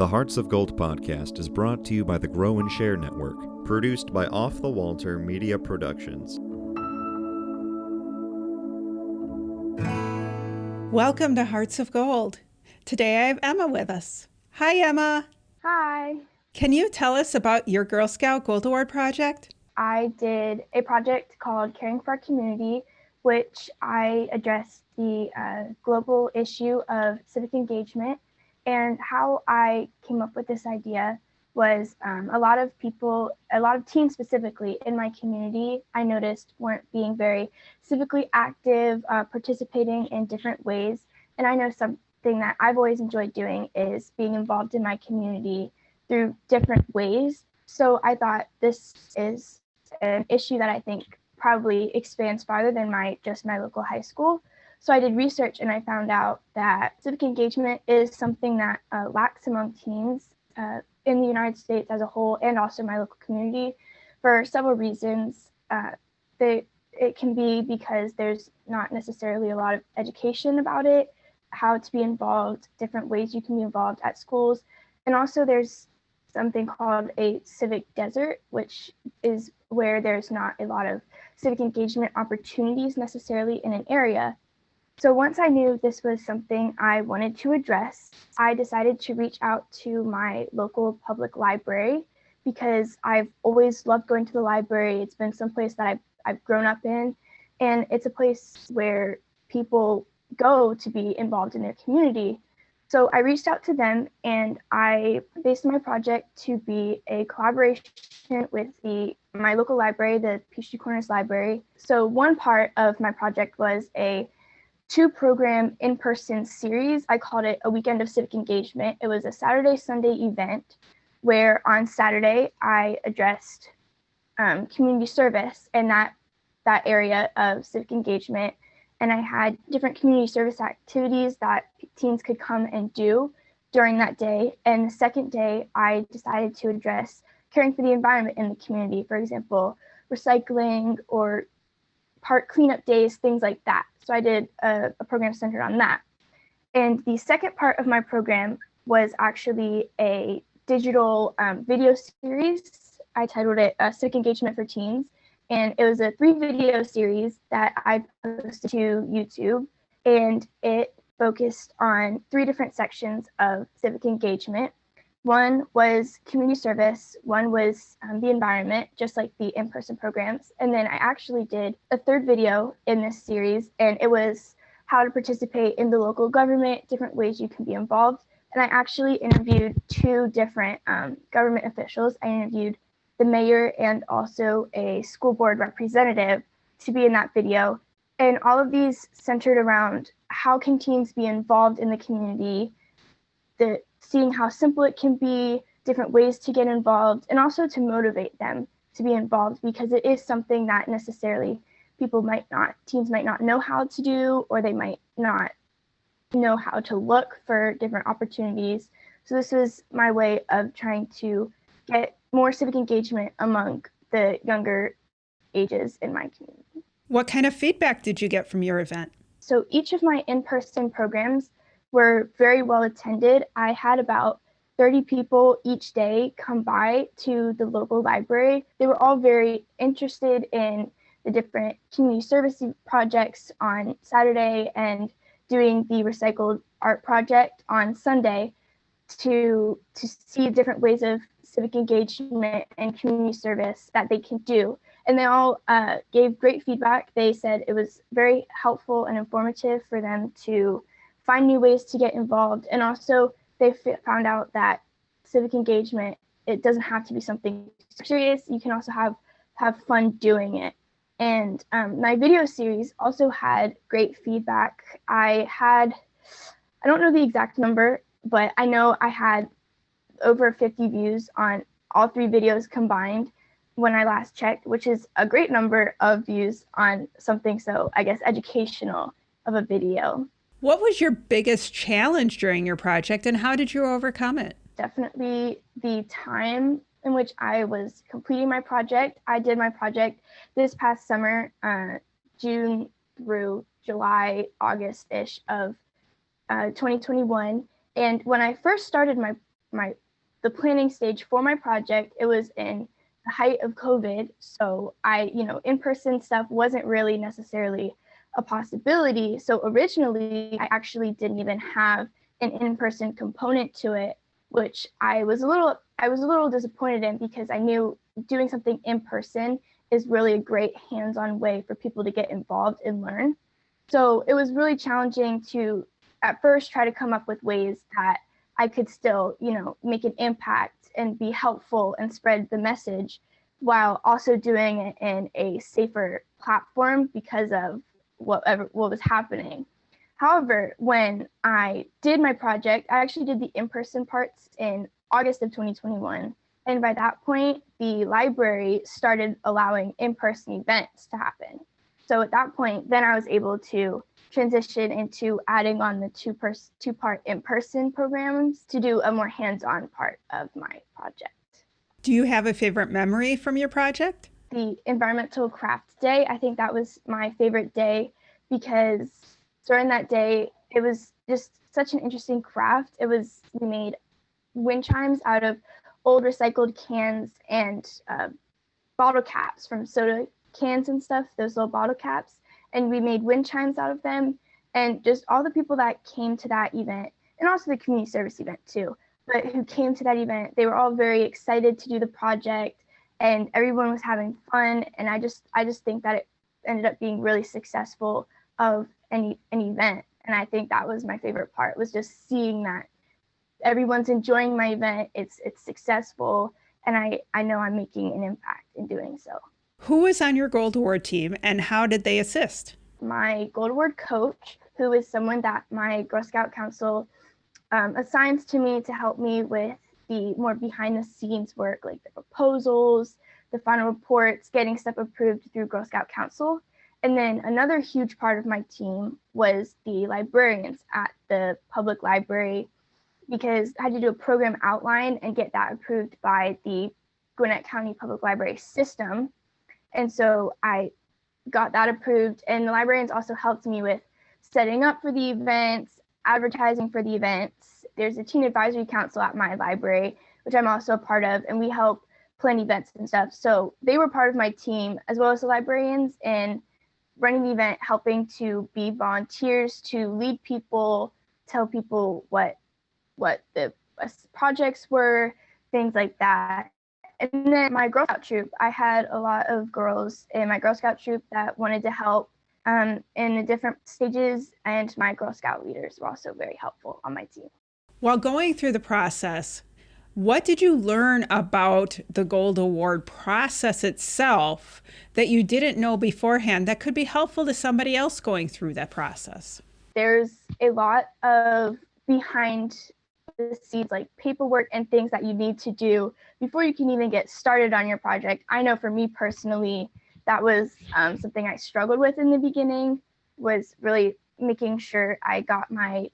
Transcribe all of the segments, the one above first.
The Hearts of Gold podcast is brought to you by the Grow and Share Network, produced by Off the Walter Media Productions. Welcome to Hearts of Gold. Today I have Emma with us. Hi, Emma. Hi. Can you tell us about your Girl Scout Gold Award project? I did a project called Caring for Our Community, which I addressed the global issue of civic engagement. And how I came up with this idea was a lot of teens specifically in my community, I noticed weren't being very civically active, participating in different ways. And I know something that I've always enjoyed doing is being involved in my community through different ways. So I thought this is an issue that I think probably expands farther than my local high school. So I did research and I found out that civic engagement is something that lacks among teens in the United States as a whole and also my local community for several reasons. It can be because there's not necessarily a lot of education about it, how to be involved, different ways you can be involved at schools. And also there's something called a civic desert, which is where there's not a lot of civic engagement opportunities necessarily in an area. So once I knew this was something I wanted to address, I decided to reach out to my local public library because I've always loved going to the library. It's been someplace that I've grown up in, and it's a place where people go to be involved in their community. So I reached out to them and I based my project to be a collaboration with my local library, the Peachtree Corners library. So one part of my project was a 2-program in-person series. I called it A Weekend of Civic Engagement. It was a Saturday-Sunday event where on Saturday I addressed community service and that area of civic engagement. And I had different community service activities that teens could come and do during that day. And the second day, I decided to address caring for the environment in the community, for example, recycling or park cleanup days, things like that. So I did a program centered on that. And the second part of my program was actually a digital video series. I titled it Civic Engagement for Teens. And it was a 3-video series that I posted to YouTube. And it focused on 3 different sections of civic engagement. One was community service, one was the environment, just like the in-person programs. And then I actually did a 3rd video in this series, and it was how to participate in the local government, different ways you can be involved. And I actually interviewed 2 different government officials. I interviewed the mayor and also a school board representative to be in that video. And all of these centered around how can teens be involved in the community, seeing how simple it can be, different ways to get involved, and also to motivate them to be involved because it is something that necessarily teens might not know how to do, or they might not know how to look for different opportunities. So this was my way of trying to get more civic engagement among the younger ages in my community. What kind of feedback did you get from your event? So each of my in-person programs were very well attended. I had about 30 people each day come by to the local library. They were all very interested in the different community service projects on Saturday and doing the recycled art project on Sunday to see different ways of civic engagement and community service that they can do. And they all gave great feedback. They said it was very helpful and informative for them to find new ways to get involved. And also they found out that civic engagement, it doesn't have to be something serious. You can also have fun doing it. And my video series also had great feedback. I don't know the exact number, but I know I had over 50 views on all 3 videos combined when I last checked, which is a great number of views on something so, I guess, educational of a video. What was your biggest challenge during your project and how did you overcome it? Definitely the time in which I was completing my project. I did my project this past summer, June through July, August-ish of 2021. And when I first started my the planning stage for my project, it was in the height of COVID. So in-person stuff wasn't really necessarily a possibility. So originally, I actually didn't even have an in-person component to it, which I was a little disappointed in, because I knew doing something in person is really a great hands-on way for people to get involved and learn. So it was really challenging to, at first, try to come up with ways that I could still, make an impact and be helpful and spread the message, while also doing it in a safer platform because of what was happening. However, when I did my project, I actually did the in-person parts in August of 2021. And by that point, the library started allowing in-person events to happen. So at that point, then I was able to transition into adding on the two-part in-person programs to do a more hands-on part of my project. Do you have a favorite memory from your project? The environmental craft day, I think that was my favorite day, because during that day, it was just such an interesting craft. We made wind chimes out of old recycled cans and bottle caps from soda cans and stuff, those little bottle caps. And we made wind chimes out of them. And just all the people that came to that event, and also the community service event too, but who came to that event, they were all very excited to do the project, and everyone was having fun. And I just think that it ended up being really successful of an event. And I think that was my favorite part, was just seeing that everyone's enjoying my event, it's successful, and I know I'm making an impact in doing so. Who was on your Gold Award team, and how did they assist? My Gold Award coach, who is someone that my Girl Scout Council assigns to me to help me with the more behind the scenes work, like the proposals, the final reports, getting stuff approved through Girl Scout Council. And then another huge part of my team was the librarians at the public library, because I had to do a program outline and get that approved by the Gwinnett County Public Library system. And so I got that approved, and the librarians also helped me with setting up for the events, advertising for the events. There's a teen advisory council at my library, which I'm also a part of, and we help plan events and stuff. So they were part of my team, as well as the librarians, in running the event, helping to be volunteers, to lead people, tell people what the projects were, things like that. And then my Girl Scout troop, I had a lot of girls in my Girl Scout troop that wanted to help in the different stages, and my Girl Scout leaders were also very helpful on my team. While going through the process, what did you learn about the Gold Award process itself that you didn't know beforehand that could be helpful to somebody else going through that process? There's a lot of behind the scenes, like paperwork and things that you need to do before you can even get started on your project. I know for me personally, that was something I struggled with in the beginning, was really making sure I got my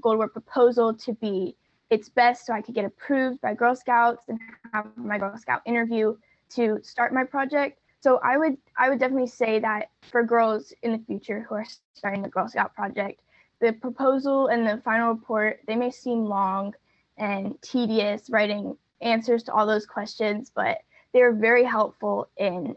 Gold Award proposal to be its best so I could get approved by Girl Scouts and have my Girl Scout interview to start my project. So I would definitely say that for girls in the future who are starting the Girl Scout project, the proposal and the final report, they may seem long and tedious, writing answers to all those questions, but they're very helpful in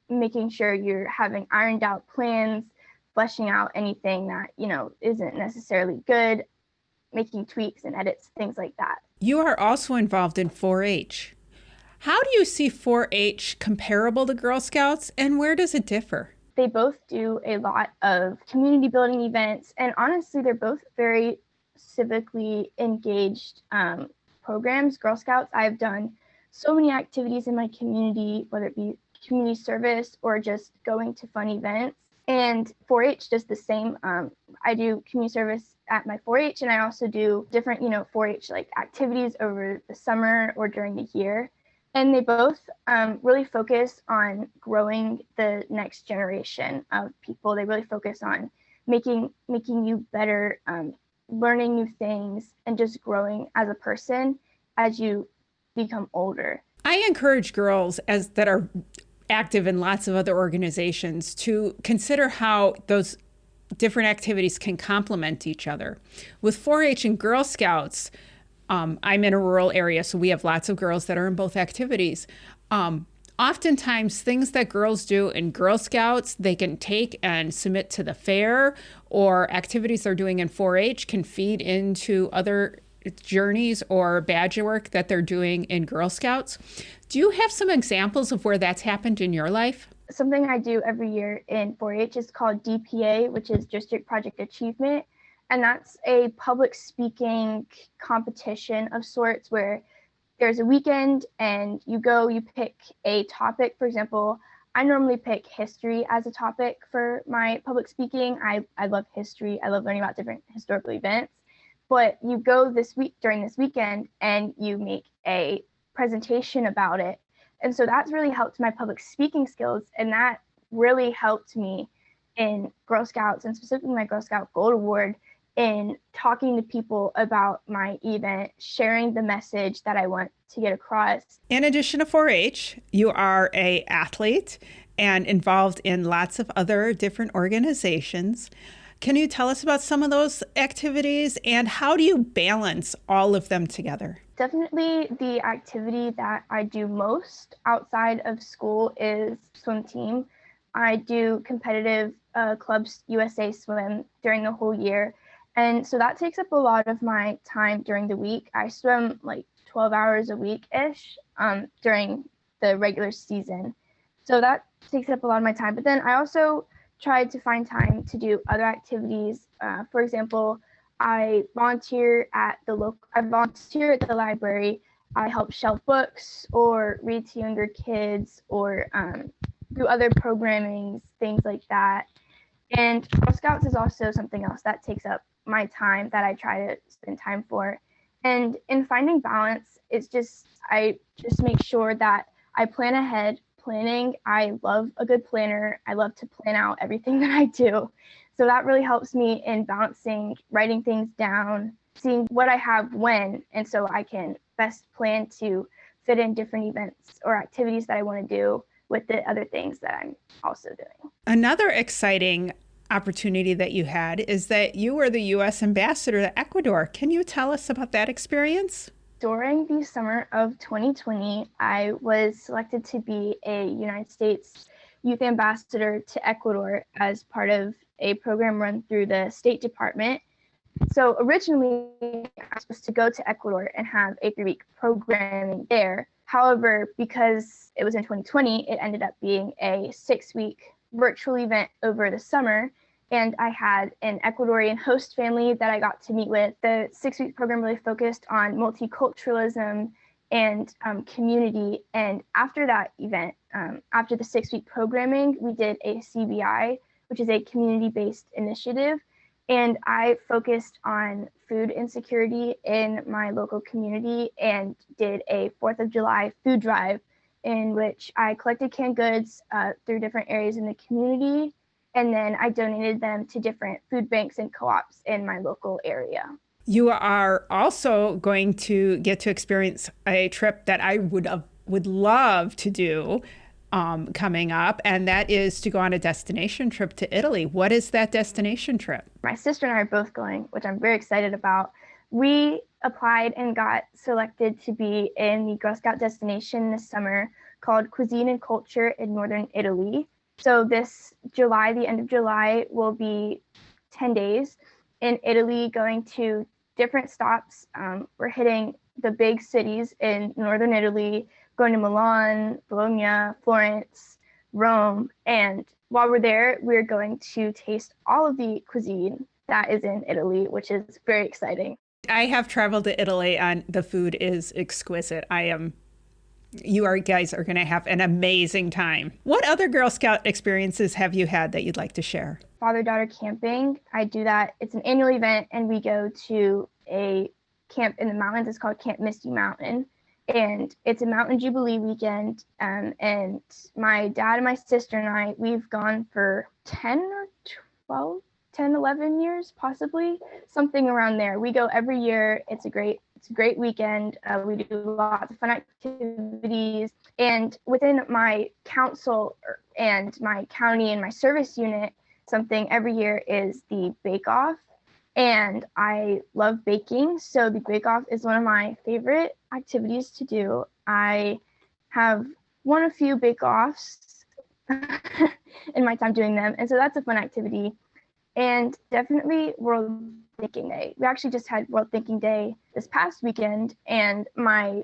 making sure you're having ironed out plans, fleshing out anything that, isn't necessarily good, making tweaks and edits, things like that. You are also involved in 4-H. How do you see 4-H comparable to Girl Scouts, and where does it differ? They both do a lot of community building events, and honestly, they're both very civically engaged programs. Girl Scouts, I've done so many activities in my community, whether it be community service or just going to fun events. And 4-H does the same. I do community service at my 4-H, and I also do different, 4-H like activities over the summer or during the year. And they both really focus on growing the next generation of people. They really focus on making you better, learning new things, and just growing as a person as you become older. I encourage girls that are active in lots of other organizations to consider how those different activities can complement each other. With 4-H and Girl Scouts, I'm in a rural area, so we have lots of girls that are in both activities. Oftentimes, things that girls do in Girl Scouts, they can take and submit to the fair, or activities they're doing in 4-H can feed into other journeys or badge work that they're doing in Girl Scouts. Do you have some examples of where that's happened in your life? Something I do every year in 4-H is called DPA, which is District Project Achievement. And that's a public speaking competition of sorts where there's a weekend and you pick a topic. For example, I normally pick history as a topic for my public speaking. I love history. I love learning about different historical events. But you go during this weekend and you make a presentation about it. And so that's really helped my public speaking skills. And that really helped me in Girl Scouts, and specifically my Girl Scout Gold Award, in talking to people about my event, sharing the message that I want to get across. In addition to 4-H, you are an athlete and involved in lots of other different organizations. Can you tell us about some of those activities, and how do you balance all of them together? Definitely the activity that I do most outside of school is swim team. I do competitive clubs USA Swim during the whole year. And so that takes up a lot of my time during the week. I swim like 12 hours a week-ish during the regular season. So that takes up a lot of my time. But then I also tried to find time to do other activities. For example, I volunteer at the library. I help shelf books or read to younger kids, or do other programming, things like that. And Girl Scouts is also something else that takes up my time that I try to spend time for. And in finding balance, I just make sure that I plan ahead. I love a good planner. I love to plan out everything that I do. So that really helps me in balancing, writing things down, seeing what I have when, and so I can best plan to fit in different events or activities that I want to do with the other things that I'm also doing. Another exciting opportunity that you had is that you were the U.S. ambassador to Ecuador. Can you tell us about that experience? During the summer of 2020, I was selected to be a United States youth ambassador to Ecuador as part of a program run through the State Department. So originally, I was supposed to go to Ecuador and have a 3-week programming there. However, because it was in 2020, it ended up being a 6-week virtual event over the summer. And I had an Ecuadorian host family that I got to meet with. The 6-week program really focused on multiculturalism and community. And after that event, after the 6-week programming, we did a CBI, which is a community-based initiative. And I focused on food insecurity in my local community and did a 4th of July food drive in which I collected canned goods through different areas in the community. And then I donated them to different food banks and co-ops in my local area. You are also going to get to experience a trip that I would love to do coming up, and that is to go on a destination trip to Italy. What is that destination trip? My sister and I are both going, which I'm very excited about. We applied and got selected to be in the Girl Scout destination this summer called Cuisine and Culture in Northern Italy. So this July, the end of July, will be 10 days in Italy, going to different stops. We're hitting the big cities in Northern Italy, going to Milan, Bologna, Florence, Rome. And while we're there, we're going to taste all of the cuisine that is in Italy, which is very exciting. I have traveled to Italy, and the food is exquisite. You guys are going to have an amazing time. What other Girl Scout experiences have you had that you'd like to share? Father-daughter camping. I do that. It's an annual event, and we go to a camp in the mountains. It's called Camp Misty Mountain, and it's a Mountain Jubilee weekend. And my dad and my sister and I, we've gone for 11 years, possibly, something around there. We go every year. It's a great weekend. We do lots of fun activities. And within my council and my county and my service unit, something every year is the Bake Off. And I love baking, so the bake-off is one of my favorite activities to do. I have won a few bake-offs in my time doing them, and so that's a fun activity. And definitely World Thinking Day. We actually just had World Thinking Day this past weekend, and my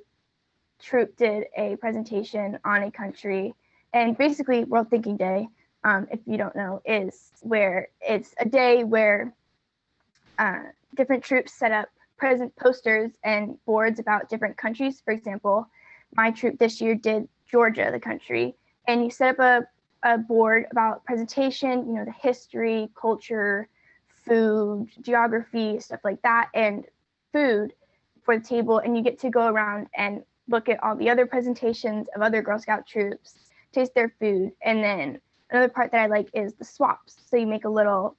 troop did a presentation on a country. And basically World Thinking Day, if you don't know, is where it's a day where different troops set up present posters and boards about different countries. For example, my troop this year did Georgia, the country, and you set up a board about presentation, you know, the history, culture, food, geography, stuff like that, and food for the table. And you get to go around and look at all the other presentations of other Girl Scout troops, taste their food. And then another part that I like is the swaps. So you make a little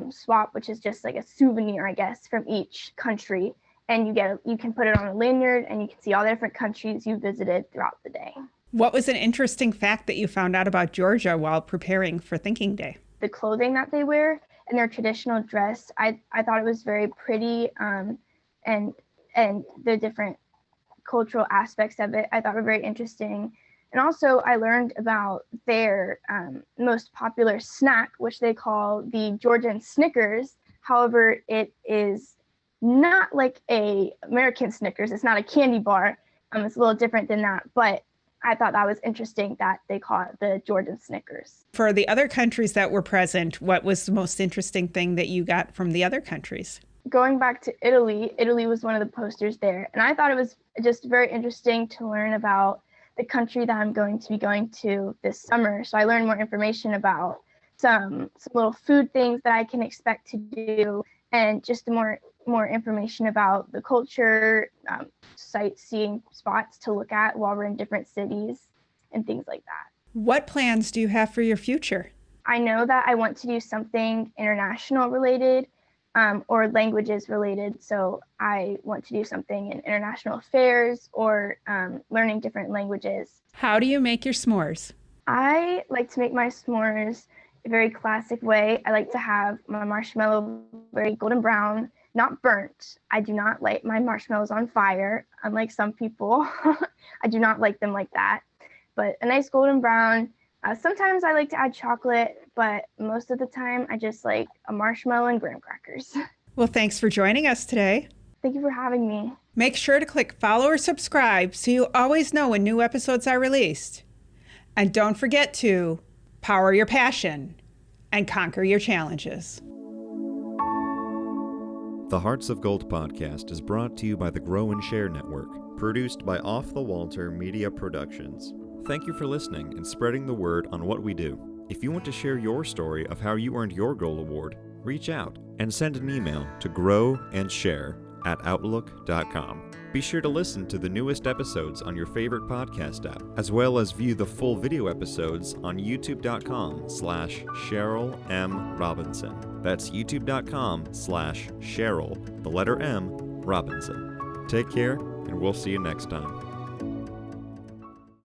swap, which is just like a souvenir, I guess, from each country. And you can put it on a lanyard, and you can see all the different countries you visited throughout the day. What was an interesting fact that you found out about Georgia while preparing for Thinking Day? The clothing that they wear and their traditional dress, I thought it was very pretty, and the different cultural aspects of it I thought were very interesting. And also I learned about their most popular snack, which they call the Georgian Snickers. However, it is not like a American Snickers. It's not a candy bar. It's a little different than that, but I thought that was interesting that they call it the Georgian Snickers. For the other countries that were present, what was the most interesting thing that you got from the other countries? Going back to Italy, Italy was one of the posters there. And I thought it was just very interesting to learn about the country that I'm going to be going to this summer. So I learned more information about some little food things that I can expect to do, and just more information about the culture, sightseeing spots to look at while we're in different cities and things like that. What plans do you have for your future? I know that I want to do something international related, or languages related. So I want to do something in international affairs or learning different languages. How do you make your s'mores? I like to make my s'mores a very classic way. I like to have my marshmallow very golden brown, not burnt. I do not light my marshmallows on fire, unlike some people. I do not like them like that, but a nice golden brown. Sometimes I like to add chocolate, but most of the time I just like a marshmallow and graham crackers. Well, thanks for joining us today. Thank you for having me. Make sure to click follow or subscribe so you always know when new episodes are released. And don't forget to power your passion and conquer your challenges. The Hearts of Gold podcast is brought to you by the Grow and Share Network, produced by Off the Walter Media Productions. Thank you for listening and spreading the word on what we do. If you want to share your story of how you earned your Gold Award, reach out and send an email to growandsshare@outlook.com. Be sure to listen to the newest episodes on your favorite podcast app, as well as view the full video episodes on youtube.com/Cheryl M. Robinson. That's youtube.com/Cheryl, the letter M, Robinson. Take care, and we'll see you next time.